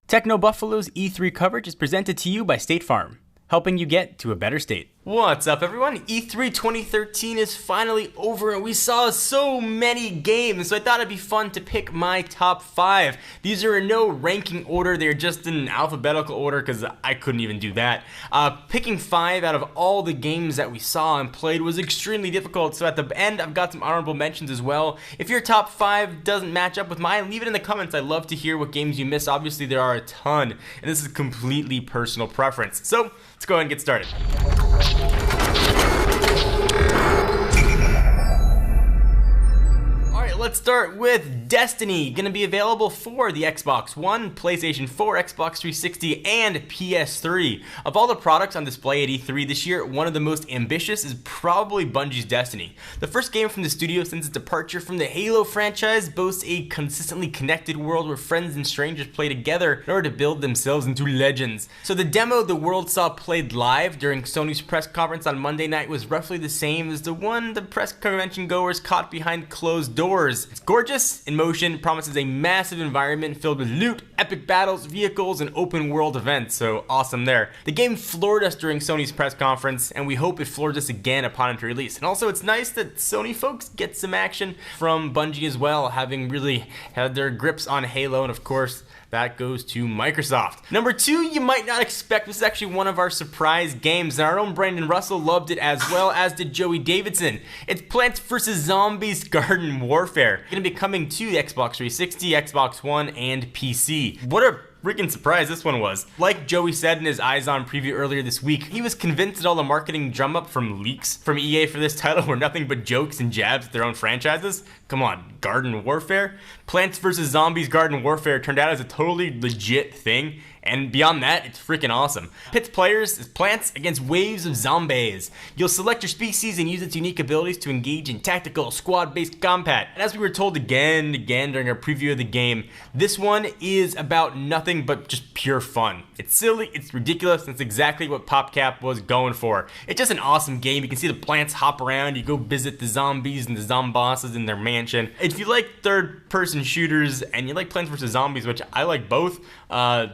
Techno Buffalo's E3 coverage is presented to you by State Farm, helping you get to a better state. What's up, everyone? E3 2013 is finally over and we saw so many games, so I thought it'd be fun to pick my top 5. These are in no ranking order, they're just in alphabetical order because I couldn't even do that. Picking 5 out of all the games that we saw and played was extremely difficult, so at the end I've got some honorable mentions as well. If your top 5 doesn't match up with mine, leave it in the comments. I'd love to hear what games you missed. Obviously there are a ton, and this is completely personal preference. So let's go ahead and get started. Let's start with Destiny, going to be available for the Xbox One, PlayStation 4, Xbox 360, and PS3. Of all the products on display at E3 this year, one of the most ambitious is probably Bungie's Destiny. The first game from the studio since its departure from the Halo franchise boasts a consistently connected world where friends and strangers play together in order to build themselves into legends. So the demo the world saw played live during Sony's press conference on Monday night was roughly the same as the one the press convention goers caught behind closed doors. It's gorgeous in motion, promises a massive environment filled with loot, epic battles, vehicles, and open world events, so awesome there. The game floored us during Sony's press conference, and we hope it floors us again upon its release. And also it's nice that Sony folks get some action from Bungie as well, having really had their grips on Halo, and of course, that goes to Microsoft. Number 2, you might not expect. This is actually one of our surprise games, and our own Brandon Russell loved it as well, as did Joey Davidson. It's Plants vs. Zombies Garden Warfare. It's gonna be coming to the Xbox 360, Xbox One, and PC. What a freaking surprise this one was. Like Joey said in his Eyes On preview earlier this week, he was convinced that all the marketing drum up from leaks from EA for this title were nothing but jokes and jabs at their own franchises. Come on, Garden Warfare? Plants vs. Zombies Garden Warfare turned out as a totally legit thing, and beyond that, it's freaking awesome. Pits players as plants against waves of zombies. You'll select your species and use its unique abilities to engage in tactical, squad-based combat. And as we were told again and again during our preview of the game, this one is about nothing but just pure fun. It's silly, it's ridiculous, and it's exactly what PopCap was going for. It's just an awesome game. You can see the plants hop around, you go visit the zombies and the zombosses in their mansion. If you like third-person shooters and you like Plants vs. Zombies, which I like both,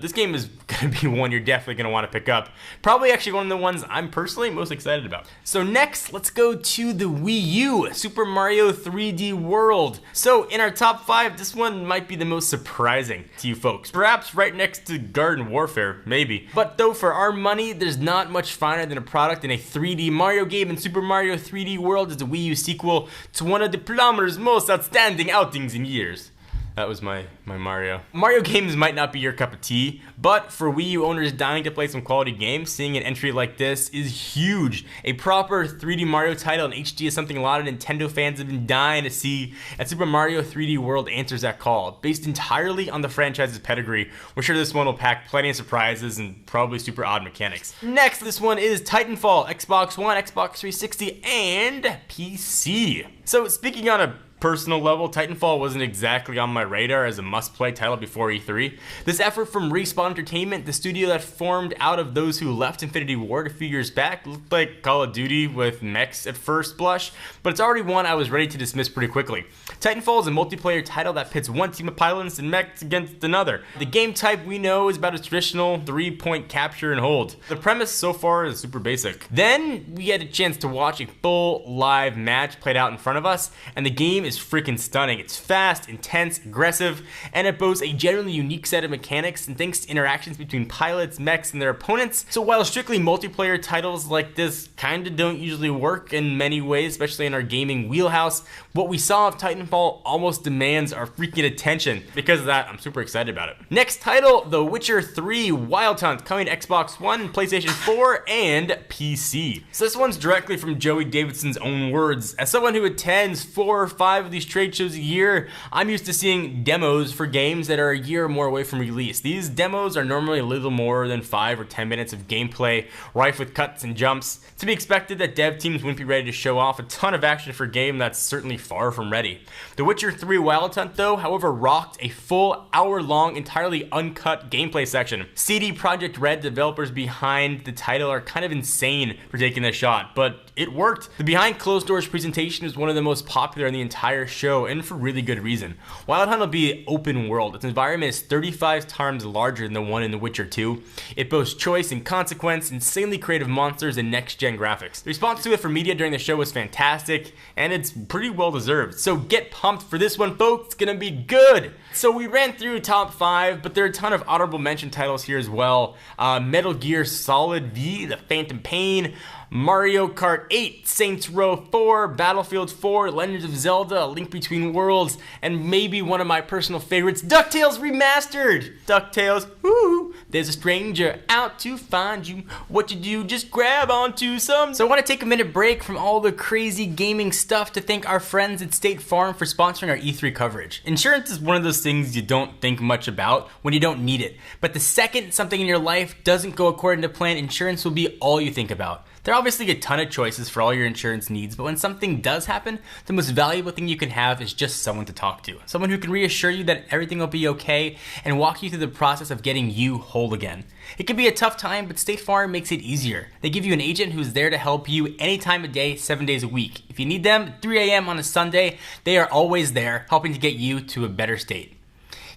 this game is going to be one you're definitely going to want to pick up. Probably actually one of the ones I'm personally most excited about. So next, let's go to the Wii U, Super Mario 3D World. So in our top 5, this one might be the most surprising to you folks. Perhaps right next to Garden Warfare, maybe. But though for our money, there's not much finer than a product in a 3D Mario game, and Super Mario 3D World is a Wii U sequel to one of the Plumber's most outstanding outings in years. That was my Mario. Mario games might not be your cup of tea, but for Wii U owners dying to play some quality games, seeing an entry like this is huge. A proper 3D Mario title in HD is something a lot of Nintendo fans have been dying to see, and Super Mario 3D World answers that call. Based entirely on the franchise's pedigree, we're sure this one will pack plenty of surprises and probably super odd mechanics. Next, this one is Titanfall, Xbox One, Xbox 360, and PC. So speaking on a personal level, Titanfall wasn't exactly on my radar as a must-play title before E3. This effort from Respawn Entertainment, the studio that formed out of those who left Infinity Ward a few years back, looked like Call of Duty with mechs at first blush, but it's already one I was ready to dismiss pretty quickly. Titanfall is a multiplayer title that pits one team of pilots and mechs against another. The game type we know is about a traditional 3-point capture and hold. The premise so far is super basic. Then we had a chance to watch a full live match played out in front of us, and the game is freaking stunning. It's fast, intense, aggressive, and it boasts a generally unique set of mechanics and thanks to interactions between pilots, mechs, and their opponents. So while strictly multiplayer titles like this kinda don't usually work in many ways, especially in our gaming wheelhouse, what we saw of Titanfall almost demands our freaking attention. Because of that, I'm super excited about it. Next title, The Witcher 3 Wild Hunt, coming to Xbox One, PlayStation 4, and PC. So this one's directly from Joey Davidson's own words. As someone who attends 4 or 5 of these trade shows a year, I'm used to seeing demos for games that are a year or more away from release. These demos are normally a little more than 5 or 10 minutes of gameplay, rife with cuts and jumps. To be expected that dev teams wouldn't be ready to show off a ton of action for a game that's certainly far from ready. The Witcher 3 Wild Hunt, though, however, rocked a full hour-long, entirely uncut gameplay section. CD Projekt Red, developers behind the title, are kind of insane for taking this shot, but it worked. The behind closed doors presentation is one of the most popular in the entire entire show, and for really good reason. Wild Hunt will be open world. Its environment is 35 times larger than the one in The Witcher 2. It boasts choice and consequence, insanely creative monsters, and next-gen graphics. The response to it from media during the show was fantastic, and it's pretty well deserved. So get pumped for this one, folks. It's gonna be good. So we ran through top 5, but there are a ton of honorable mention titles here as well. Metal Gear Solid V, The Phantom Pain, Mario Kart 8, Saints Row 4, Battlefield 4, Legends of Zelda, A Link Between Worlds, and maybe one of my personal favorites, DuckTales Remastered! DuckTales, woo! There's a stranger out to find you. What you do, just grab onto some. So I want to take a minute break from all the crazy gaming stuff to thank our friends at State Farm for sponsoring our E3 coverage. Insurance is one of those things you don't think much about when you don't need it. But the second something in your life doesn't go according to plan, insurance will be all you think about. There are obviously a ton of choices for all your insurance needs, but when something does happen, the most valuable thing you can have is just someone to talk to. Someone who can reassure you that everything will be okay and walk you through the process of getting you whole again. It can be a tough time, but State Farm makes it easier. They give you an agent who's there to help you any time of day, 7 days a week. If you need them, 3 a.m. on a Sunday, they are always there, helping to get you to a better state.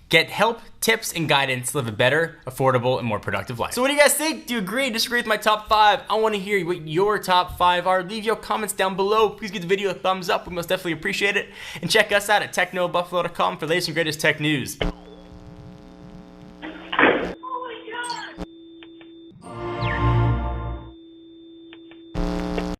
Get help, tips, and guidance to live a better, affordable, and more productive life. So what do you guys think? Do you agree, disagree with my top 5? I want to hear what your top 5 are. Leave your comments down below. Please give the video a thumbs up. We most definitely appreciate it. And check us out at technobuffalo.com for the latest and greatest tech news.